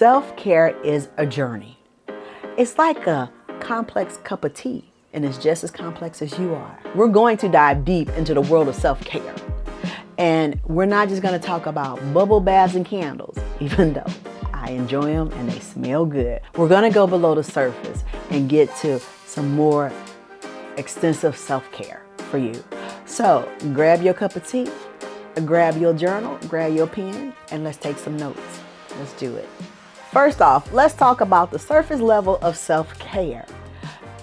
Self-care is a journey. It's like a complex cup of tea, and it's just as complex as you are. We're going to dive deep into the world of self-care. And we're not just going to talk about bubble baths and candles, even though I enjoy them and they smell good. We're going to go below the surface and get to some more extensive self-care for you. So grab your cup of tea, grab your journal, grab your pen, and let's take some notes. Let's do it. First off, let's talk about the surface level of self-care.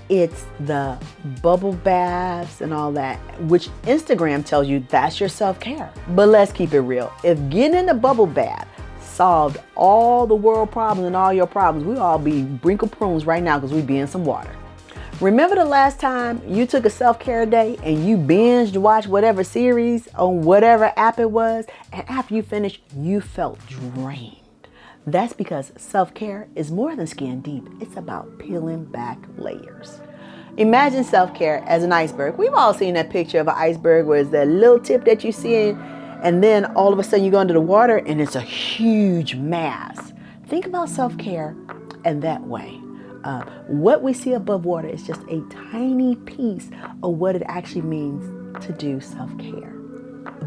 It's the bubble baths and all that, which Instagram tells you that's your self-care. But let's keep it real. If getting in the bubble bath solved all the world problems and all your problems, we'd all be wrinkled prunes right now because we'd be in some water. Remember the last time you took a self-care day and you binged watched whatever series on whatever app it was, and after you finished, you felt drained? That's because self-care is more than skin deep. It's about peeling back layers. Imagine self-care as an iceberg. We've all seen that picture of an iceberg where it's that little tip that you see, and then all of a sudden you go under the water and it's a huge mass. Think about self-care in that way. What we see above water is just a tiny piece of what it actually means to do self-care.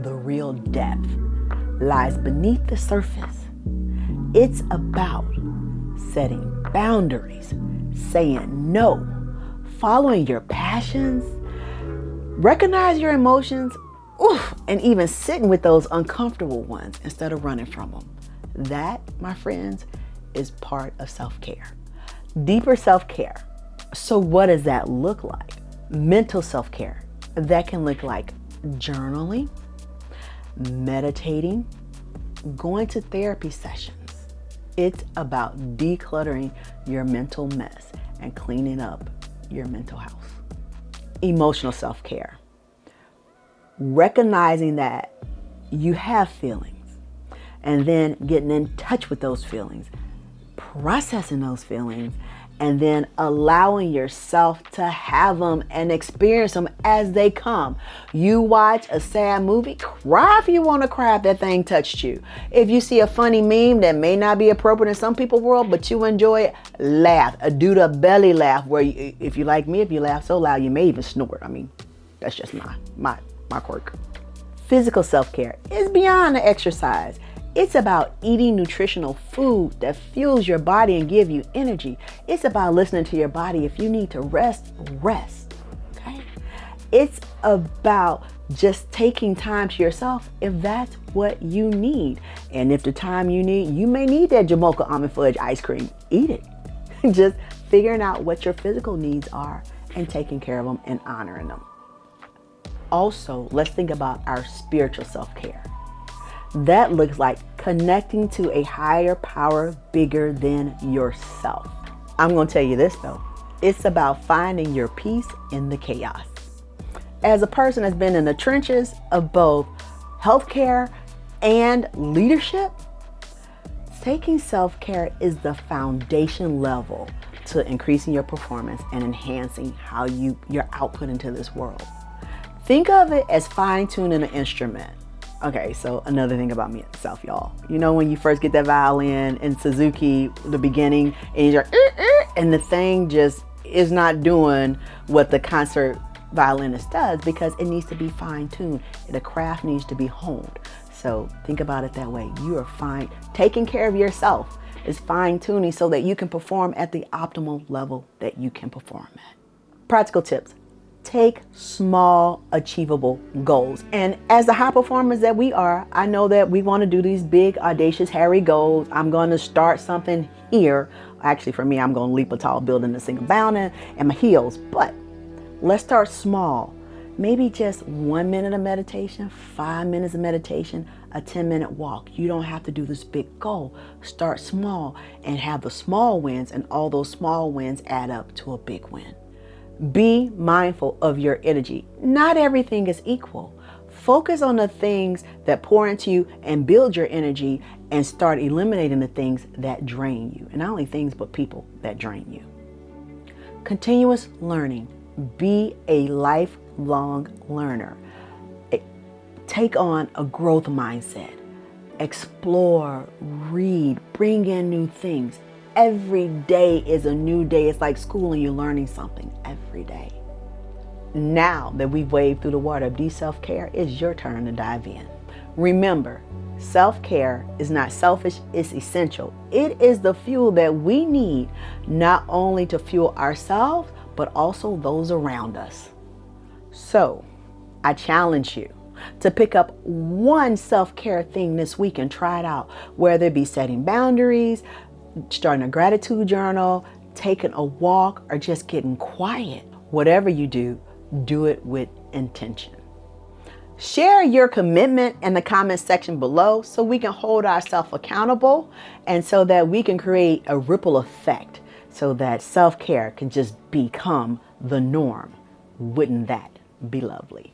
The real depth lies beneath the surface. It's about setting boundaries, saying no, following your passions, recognize your emotions, and even sitting with those uncomfortable ones instead of running from them. That, my friends, is part of self-care. Deeper self-care. So what does that look like? Mental self-care. That can look like journaling, meditating, going to therapy sessions. It's about decluttering your mental mess and cleaning up your mental house. Emotional self-care. Recognizing that you have feelings and then getting in touch with those feelings, processing those feelings, and then allowing yourself to have them and experience them as they come. You watch a sad movie, cry if you want to cry if that thing touched you. If you see a funny meme that may not be appropriate in some people's world, but you enjoy it, laugh. Do the belly laugh where you, if you like me, if you laugh so loud, you may even snort. I mean, that's just my quirk. Physical self-care is beyond the exercise. It's about eating nutritional food that fuels your body and give you energy. It's about listening to your body. If you need to rest, rest. Okay? It's about just taking time to yourself if that's what you need. And if the time you need, you may need that Jamocha almond fudge ice cream. Eat it. Just figuring out what your physical needs are and taking care of them and honoring them. Also, let's think about our spiritual self-care. That looks like connecting to a higher power bigger than yourself. I'm going to tell you this though. It's about finding your peace in the chaos. As a person that's been in the trenches of both healthcare and leadership, taking self-care is the foundation level to increasing your performance and enhancing how your output into this world. Think of it as fine-tuning an instrument. Okay, so another thing about myself, y'all. You know when you first get that violin in Suzuki, the beginning, and you're and the thing just is not doing what the concert violinist does because it needs to be fine-tuned. The craft needs to be honed. So think about it that way. You are taking care of yourself is fine-tuning so that you can perform at the optimal level that you can perform at. Practical tips. Take small, achievable goals. And as the high performers that we are, I know that we want to do these big, audacious, hairy goals. I'm going to start something here. Actually, for me, I'm going to leap a tall building to sing a bound in my heels. But let's start small. Maybe just 1 minute of meditation, 5 minutes of meditation, a 10-minute walk. You don't have to do this big goal. Start small and have the small wins, and all those small wins add up to a big win. Be mindful of your energy. Not everything is equal. Focus on the things that pour into you and build your energy, and start eliminating the things that drain you. And not only things, but people that drain you. Continuous learning. Be a lifelong learner. Take on a growth mindset. explore, read, bring in new things. Every day is a new day. It's like school and you're learning something every day. Now that we've waded through the water of self-care, it's your turn to dive in. Remember, self-care is not selfish, it's essential. It is the fuel that we need not only to fuel ourselves, but also those around us. So, I challenge you to pick up one self-care thing this week and try it out, whether it be setting boundaries, starting a gratitude journal, taking a walk, or just getting quiet. Whatever you do, do it with intention. Share your commitment in the comment section below so we can hold ourselves accountable and so that we can create a ripple effect so that self-care can just become the norm. Wouldn't that be lovely?